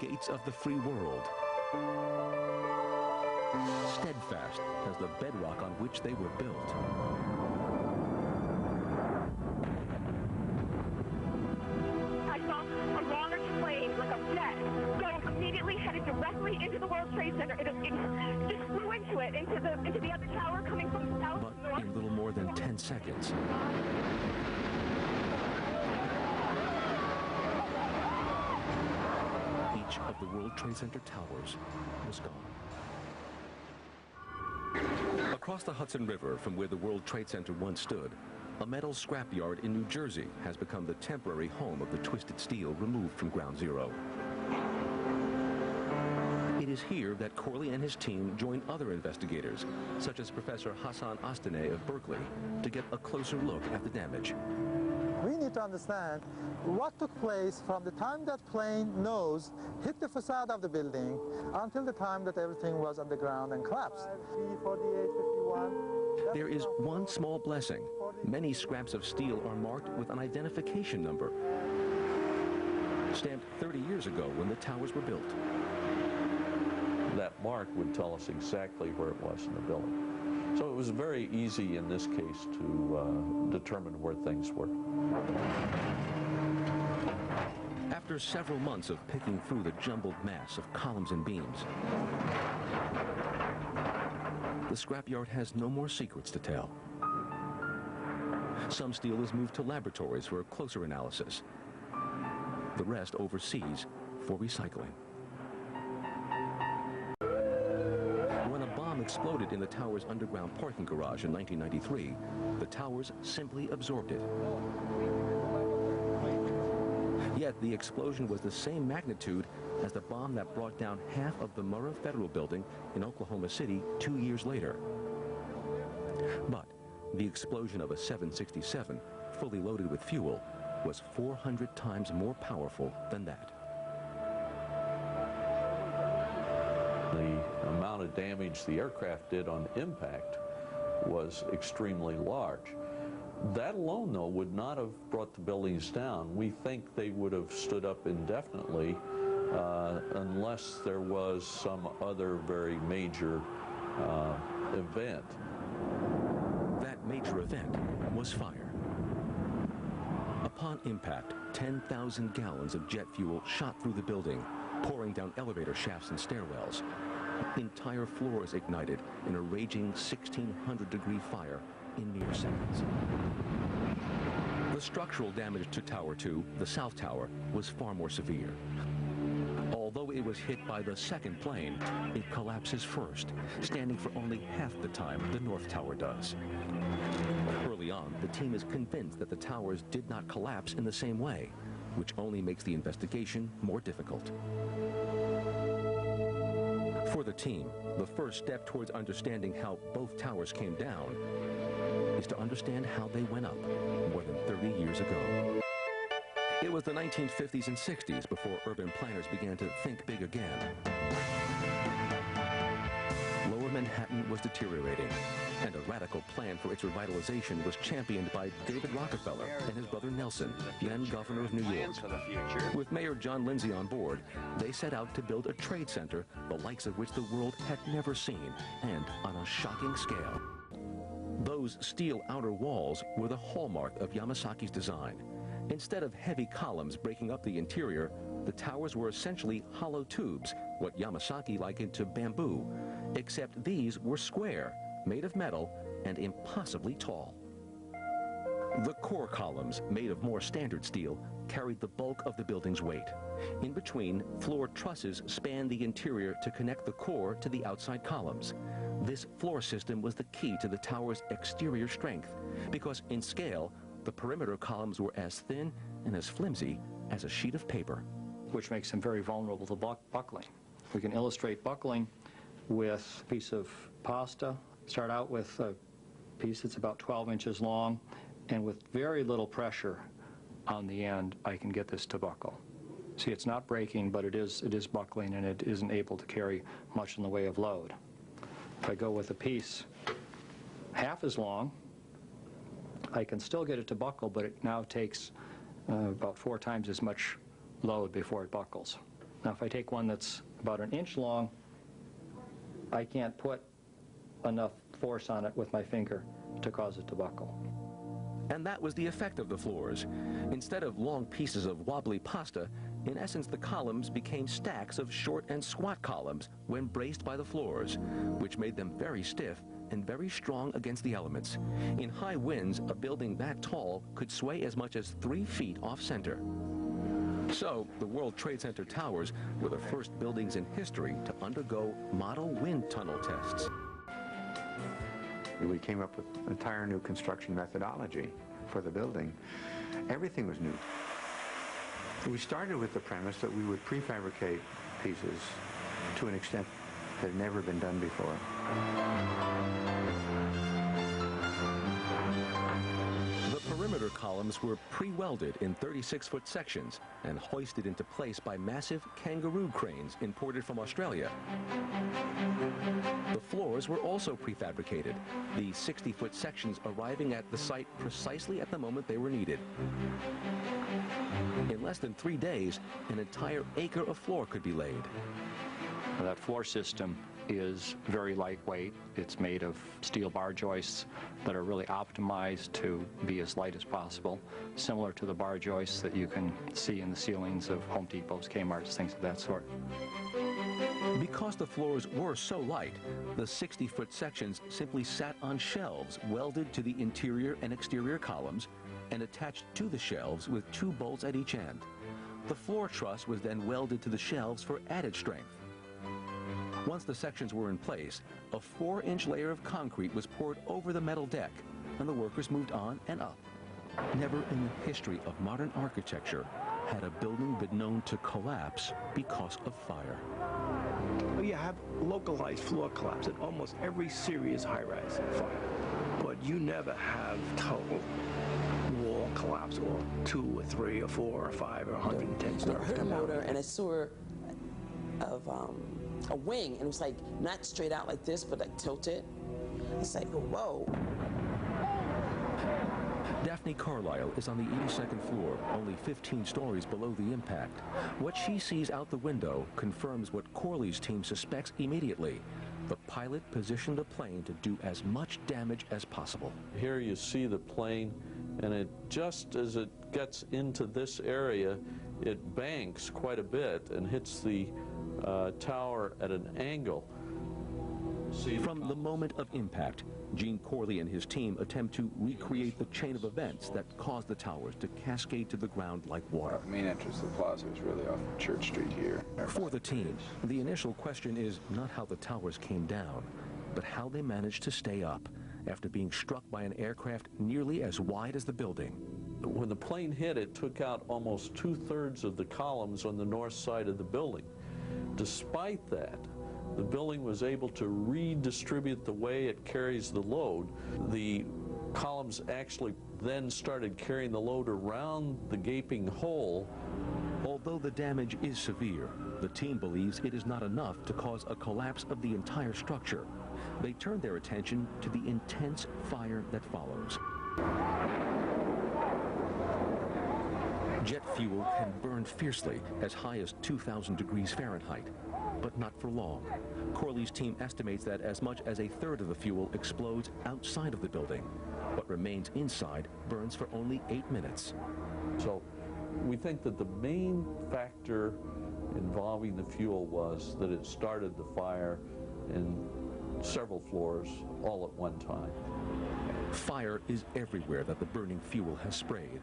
gates of the free world, steadfast as the bedrock on which they were built. I saw a large plane, like a jet, going immediately headed directly into the World Trade Center. It just flew into it, into the other tower coming from south But to north. in little more than 10 seconds, each of the World Trade Center towers was gone. Across the Hudson River from where the World Trade Center once stood, a metal scrapyard in New Jersey has become the temporary home of the twisted steel removed from Ground Zero. It is here that Corley and his team join other investigators, such as Professor Hassan Ostaneh of Berkeley, to get a closer look at the damage. We need to understand what took place from the time that plane nose hit the facade of the building until the time that everything was on the ground and collapsed. There is one small blessing. Many scraps of steel are marked with an identification number, stamped 30 years ago when the towers were built. That mark would tell us exactly where it was in the building. So it was very easy in this case to determine where things were. After several months of picking through the jumbled mass of columns and beams, the scrapyard has no more secrets to tell. Some steel is moved to laboratories for a closer analysis. The rest overseas for recycling. When a bomb exploded in the tower's underground parking garage in 1993, the towers simply absorbed it. Yet the explosion was the same magnitude as the bomb that brought down half of the Murrah Federal Building in Oklahoma City 2 years later. But the explosion of a 767, fully loaded with fuel, was 400 times more powerful than that. The amount of damage the aircraft did on impact was extremely large. That alone, though, would not have brought the buildings down. We think they would have stood up indefinitely unless there was some other very major event. That major event was fire. Upon impact, 10,000 gallons of jet fuel shot through the building, pouring down elevator shafts and stairwells. Entire floors ignited in a raging 1,600-degree fire in mere seconds. The structural damage to Tower 2, the South Tower, was far more severe. Although it was hit by the second plane, it collapses first, standing for only half the time the North Tower does. Early on, the team is convinced that the towers did not collapse in the same way, which only makes the investigation more difficult. For the team, the first step towards understanding how both towers came down is to understand how they went up more than 30 years ago. It was the 1950s and 60s before urban planners began to think big again. Lower Manhattan was deteriorating, and a radical plan for its revitalization was championed by David Rockefeller and his brother Nelson, then governor of New York. With Mayor John Lindsay on board, they set out to build a trade center, the likes of which the world had never seen, and on a shocking scale. Those steel outer walls were the hallmark of Yamasaki's design. Instead of heavy columns breaking up the interior, the towers were essentially hollow tubes, what Yamasaki likened to bamboo, except these were square, made of metal, and impossibly tall. The core columns, made of more standard steel, carried the bulk of the building's weight. In between, floor trusses spanned the interior to connect the core to the outside columns. This floor system was the key to the tower's exterior strength, because in scale, the perimeter columns were as thin and as flimsy as a sheet of paper. Which makes them very vulnerable to buckling. We can illustrate buckling with a piece of pasta. Start out with a piece that's about 12 inches long, and with very little pressure on the end, I can get this to buckle. See, it's not breaking, but it is buckling, and it isn't able to carry much in the way of load. If I go with a piece half as long, I can still get it to buckle, but it now takes about 4 times as much load before it buckles. Now, if I take one that's about an inch long, I can't put enough force on it with my finger to cause it to buckle. And that was the effect of the floors. Instead of long pieces of wobbly pasta, in essence the columns became stacks of short and squat columns when braced by the floors, which made them very stiff and very strong against the elements. In high winds, a building that tall could sway as much as 3 feet off center. So, the World Trade Center towers were the first buildings in history to undergo model wind tunnel tests. We came up with an entire new construction methodology for the building. Everything was new. We started with the premise that we would prefabricate pieces to an extent that had never been done before. The perimeter columns were pre-welded in 36-foot sections and hoisted into place by massive kangaroo cranes imported from Australia. The floors were also prefabricated, the 60-foot sections arriving at the site precisely at the moment they were needed. In less than 3 days, an entire acre of floor could be laid. That floor system is very lightweight. It's made of steel bar joists that are really optimized to be as light as possible, similar to the bar joists that you can see in the ceilings of Home Depots, Kmart's, things of that sort. Because the floors were so light, the 60-foot sections simply sat on shelves welded to the interior and exterior columns and attached to the shelves with 2 bolts at each end. The floor truss was then welded to the shelves for added strength. Once the sections were in place, a 4-inch layer of concrete was poured over the metal deck, and the workers moved on and up. Never in the history of modern architecture had a building been known to collapse because of fire. You have localized floor collapse in almost every serious high-rise fire, but you never have total wall collapse or 2 or 3 or 4 or 5 or 110 stars Hit a come motor down. and I saw of a wing, and it was like not straight out like this, but like tilted. It's like, whoa. Daphne Carlisle is on the 82nd floor, only 15 stories below the impact. What she sees out the window confirms what Corley's team suspects immediately. The pilot positioned the plane to do as much damage as possible. Here you see the plane, and it just as it gets into this area, it banks quite a bit and hits the tower at an angle. From the moment of impact, Gene Corley and his team attempt to recreate the chain of events that caused the towers to cascade to the ground like water. The main entrance to the plaza is really off Church Street here. For the team, the initial question is not how the towers came down, but how they managed to stay up after being struck by an aircraft nearly as wide as the building. When the plane hit, it took out almost 2/3 of the columns on the north side of the building. Despite that, the building was able to redistribute the way it carries the load. The columns actually then started carrying the load around the gaping hole. Although the damage is severe, the team believes it is not enough to cause a collapse of the entire structure. They turn their attention to the intense fire that follows. Jet fuel can burn fiercely, as high as 2,000 degrees Fahrenheit, but not for long. Corley's team estimates that as much as 1/3 of the fuel explodes outside of the building. What remains inside burns for only 8 minutes. So we think that the main factor involving the fuel was that it started the fire in several floors all at one time. Fire is everywhere that the burning fuel has sprayed.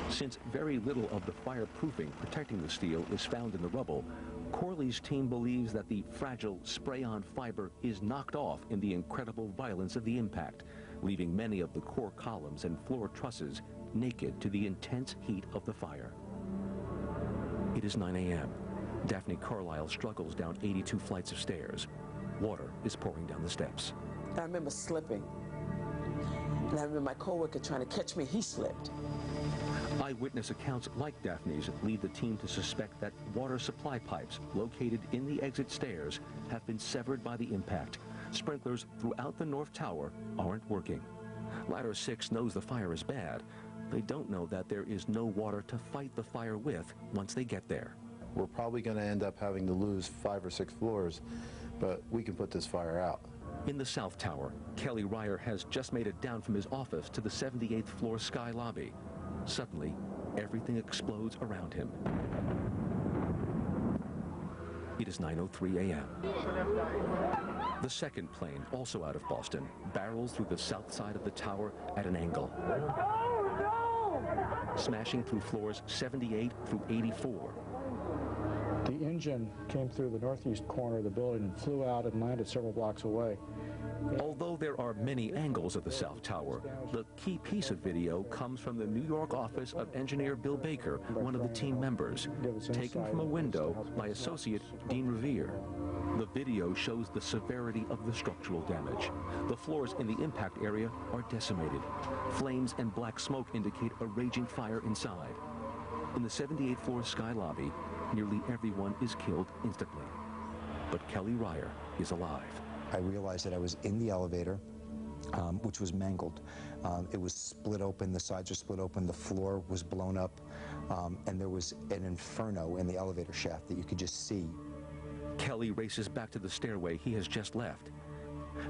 Since very little of the fireproofing protecting the steel is found in the rubble, Corley's team believes that the fragile spray-on fiber is knocked off in the incredible violence of the impact, leaving many of the core columns and floor trusses naked to the intense heat of the fire. It is 9 a.m. Daphne Carlisle struggles down 82 flights of stairs. Water is pouring down the steps. I remember slipping. And I remember my coworker trying to catch me, he slipped. Eyewitness accounts like Daphne's lead the team to suspect that water supply pipes located in the exit stairs have been severed by the impact. Sprinklers throughout the North Tower aren't working. Ladder 6 knows the fire is bad. They don't know that there is no water to fight the fire with once they get there. we're probably going to end up having to lose 5 or 6 floors, but we can put this fire out. In the South Tower, Kelly Ryer has just made it down from his office to the 78th floor sky lobby. Suddenly, everything explodes around him. It is 9:03 a.m. The second plane, also out of Boston, barrels through the south side of the tower at an angle, smashing through floors 78 through 84. The engine came through the northeast corner of the building and flew out and landed several blocks away. Although there are many angles of the South Tower, the key piece of video comes from the New York office of engineer Bill Baker, one of the team members, taken from a window by associate Dean Revere. The video shows the severity of the structural damage. The floors in the impact area are decimated. Flames and black smoke indicate a raging fire inside. In the 78th floor sky lobby, nearly everyone is killed instantly. But Kelly Ryer is alive. I realized that I was in the elevator, which was mangled. It was split open, the sides were split open, the floor was blown up, and there was an inferno in the elevator shaft that you could just see. Kelly races back to the stairway he has just left.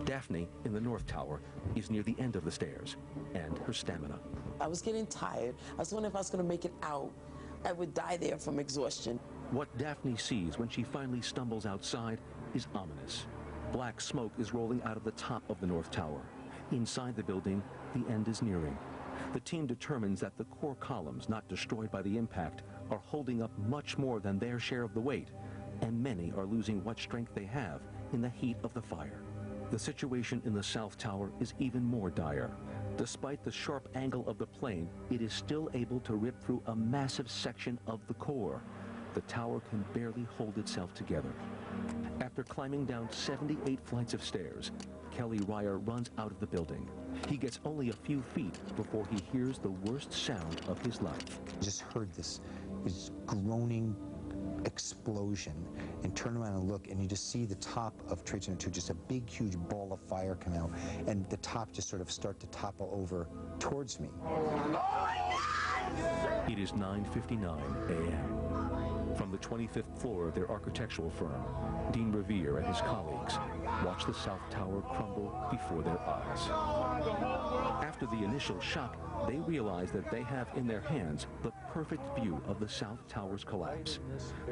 Daphne, in the North Tower, is near the end of the stairs, and her stamina. I was getting tired. I was wondering if I was going to make it out. I would die there from exhaustion. What Daphne sees when she finally stumbles outside is ominous. Black smoke is rolling out of the top of the North Tower. Inside the building, the end is nearing. The team determines that the core columns not destroyed by the impact are holding up much more than their share of the weight, and many are losing what strength they have in the heat of the fire. The situation in the South Tower is even more dire. Despite the sharp angle of the plane, it is still able to rip through a massive section of the core. The tower can barely hold itself together. After climbing down 78 flights of stairs, Kelly Ryer runs out of the building. He gets only a few feet before he hears the worst sound of his life. I just heard this groaning explosion, and turn around and look, and you just see the top of Trade Center 2, just a big, huge ball of fire come out, and the top just sort of start to topple over towards me. It is 9:59 a.m. From the 25th floor of their architectural firm, Dean Revere and his colleagues watch the South Tower crumble before their eyes. After the initial shock, they realize that they have in their hands the perfect view of the South Tower's collapse.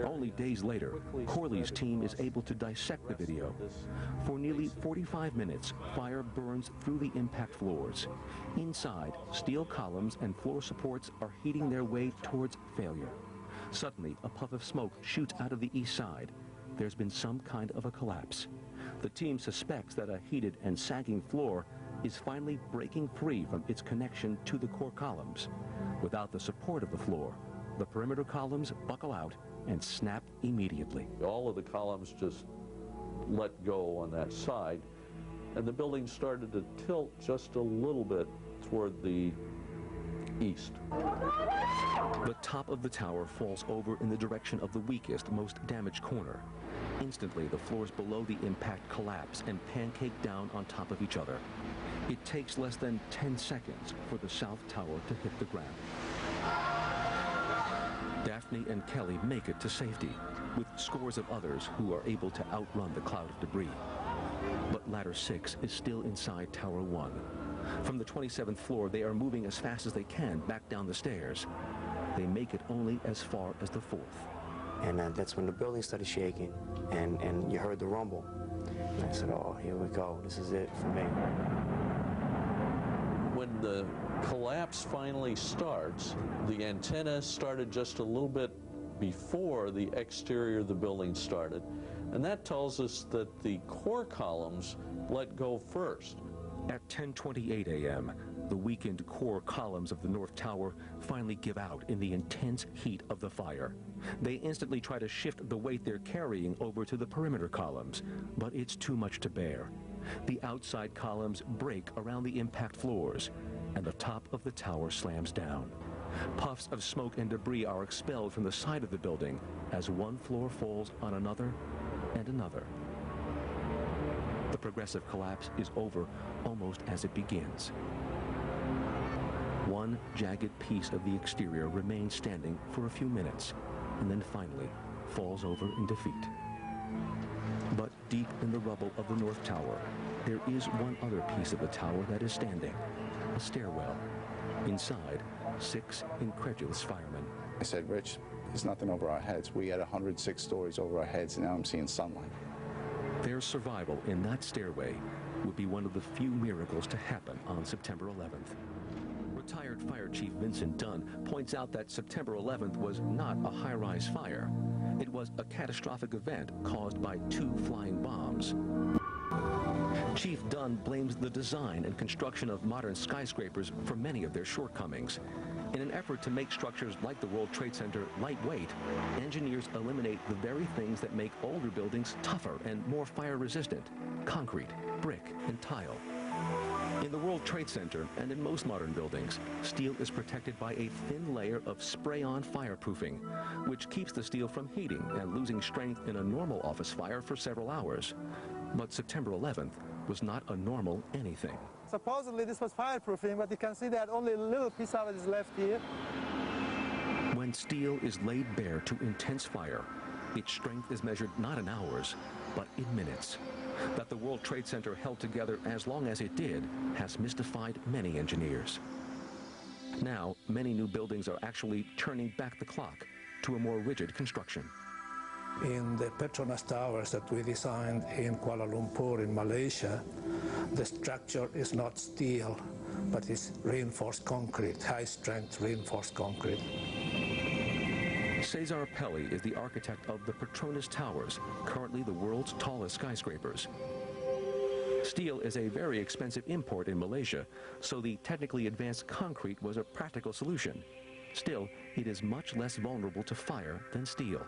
Only days later, Corley's team is able to dissect the video. For nearly 45 minutes, fire burns through the impact floors. Inside, steel columns and floor supports are heating their way towards failure. Suddenly, a puff of smoke shoots out of the east side. There's been some kind of a collapse. The team suspects that a heated and sagging floor is finally breaking free from its connection to the core columns. Without the support of the floor, the perimeter columns buckle out and snap immediately. All of the columns just let go on that side, and the building started to tilt just a little bit toward the east. The top of the tower falls over in the direction of the weakest, most damaged corner. Instantly, the floors below the impact collapse and pancake down on top of each other. It takes less than 10 seconds for the South Tower to hit the ground. Daphne and Kelly make it to safety, with scores of others who are able to outrun the cloud of debris. But Ladder 6 is still inside Tower 1. From the 27th floor, they are moving as fast as they can back down the stairs. They make it only as far as the 4th. And that's when the building started shaking, and you heard the rumble. And I said, oh, here we go. This is it for me. When the collapse finally starts, the antenna started just a little bit before the exterior of the building started. And that tells us that the core columns let go first. At 10:28 a.m., the weakened core columns of the North Tower finally give out in the intense heat of the fire. They instantly try to shift the weight they're carrying over to the perimeter columns, but it's too much to bear. The outside columns break around the impact floors, and the top of the tower slams down. Puffs of smoke and debris are expelled from the side of the building as one floor falls on another and another. The progressive collapse is over almost as it begins. One jagged piece of the exterior remains standing for a few minutes, and then finally, falls over in defeat. But deep in the rubble of the North Tower, there is one other piece of the tower that is standing, a stairwell. Inside, 6 incredulous firemen. I said, Rich, there's nothing over our heads. We had 106 stories over our heads, and now I'm seeing sunlight. Their survival in that stairway would be one of the few miracles to happen on September 11th. Retired Fire Chief Vincent Dunn points out that September 11th was not a high-rise fire. It was a catastrophic event caused by 2 flying bombs. Chief Dunn blames the design and construction of modern skyscrapers for many of their shortcomings. In an effort to make structures like the World Trade Center lightweight, engineers eliminate the very things that make older buildings tougher and more fire-resistant: concrete, brick, and tile. In the World Trade Center and in most modern buildings, steel is protected by a thin layer of spray-on fireproofing, which keeps the steel from heating and losing strength in a normal office fire for several hours. But September 11th was not a normal anything. Supposedly this was fireproofing, but you can see that only a little piece of it is left here. When steel is laid bare to intense fire, its strength is measured not in hours, but in minutes. That the World Trade Center held together as long as it did has mystified many engineers. Now, many new buildings are actually turning back the clock to a more rigid construction. In the Petronas Towers that we designed in Kuala Lumpur in Malaysia, the structure is not steel, but it's reinforced concrete, high-strength reinforced concrete. Cesar Pelli is the architect of the Petronas Towers, currently the world's tallest skyscrapers. Steel is a very expensive import in Malaysia, so the technically advanced concrete was a practical solution. Still, it is much less vulnerable to fire than steel.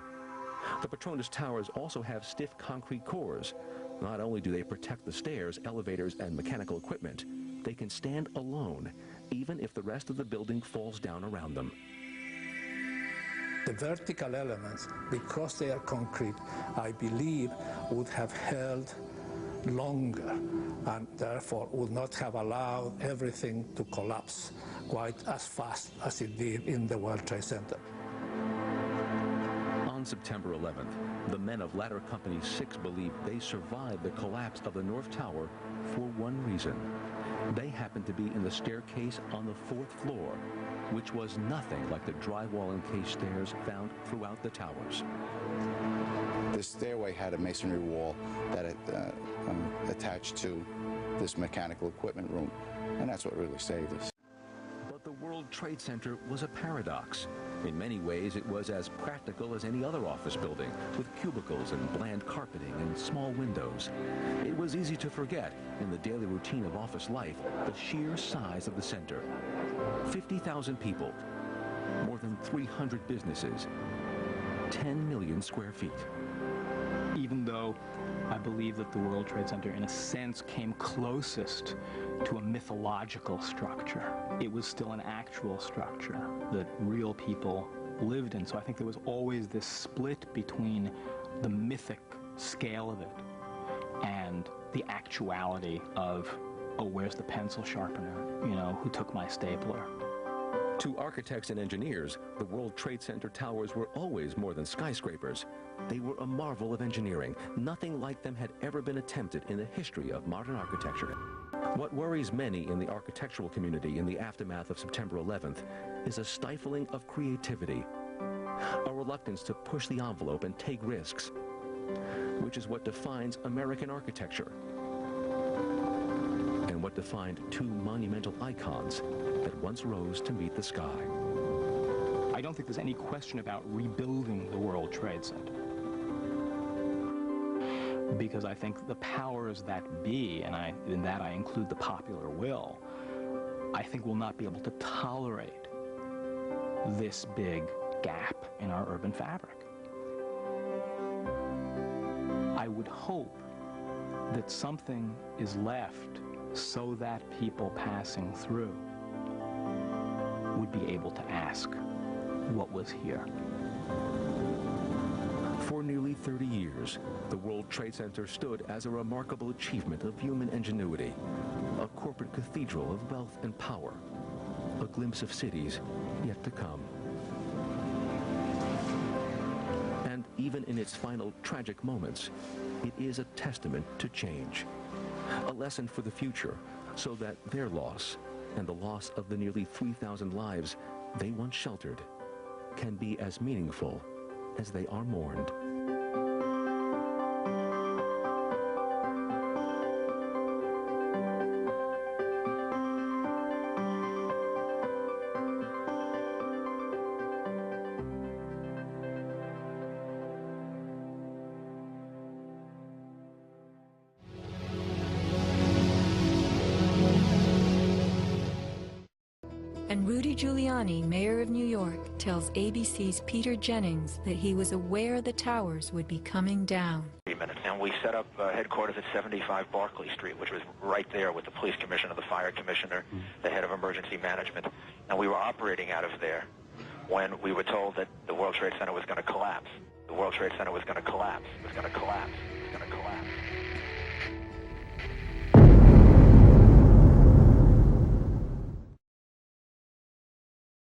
The Petronas Towers also have stiff concrete cores. Not only do they protect the stairs, elevators, and mechanical equipment, they can stand alone, even if the rest of the building falls down around them. The vertical elements, because they are concrete, I believe would have held longer and therefore would not have allowed everything to collapse quite as fast as it did in the World Trade Center. On September 11th, the men of Ladder Company 6 believe they survived the collapse of the North Tower for one reason. They happened to be in the staircase on the 4th floor, which was nothing like the drywall-encased stairs found throughout the towers. This stairway had a masonry wall that it attached to this mechanical equipment room, and that's what really saved us. But the World Trade Center was a paradox. In many ways, it was as practical as any other office building, with cubicles and bland carpeting and small windows. It was easy to forget, in the daily routine of office life, the sheer size of the center. 50,000 people, more than 300 businesses, 10 million square feet. Even though I believe that the World Trade Center, in a sense, came closest to a mythological structure, it was still an actual structure that real people lived in. So I think there was always this split between the mythic scale of it and the actuality of, oh, where's the pencil sharpener? You know, who took my stapler? To architects and engineers, the World Trade Center towers were always more than skyscrapers. They were a marvel of engineering. Nothing like them had ever been attempted in the history of modern architecture. What worries many in the architectural community in the aftermath of September 11th is a stifling of creativity, a reluctance to push the envelope and take risks, which is what defines American architecture, and what defined 2 monumental icons that once rose to meet the sky. I don't think there's any question about rebuilding the World Trade Center, because I think the powers that be, and in that I include the popular will, I think will not be able to tolerate this big gap in our urban fabric. I would hope that something is left so that people passing through would be able to ask what was here. For nearly 30 years, the World Trade Center stood as a remarkable achievement of human ingenuity, a corporate cathedral of wealth and power, a glimpse of cities yet to come. And even in its final tragic moments, it is a testament to change. A lesson for the future, so that their loss and the loss of the nearly 3,000 lives they once sheltered can be as meaningful as they are mourned. And Rudy Giuliani, mayor of New York, tells ABC's Peter Jennings that he was aware the towers would be coming down. And we set up headquarters at 75 Barclay Street, which was right there with the police commissioner, the fire commissioner, the head of emergency management. And we were operating out of there when we were told that the World Trade Center was going to collapse. The World Trade Center was going to collapse. It was going to collapse. It was going to collapse.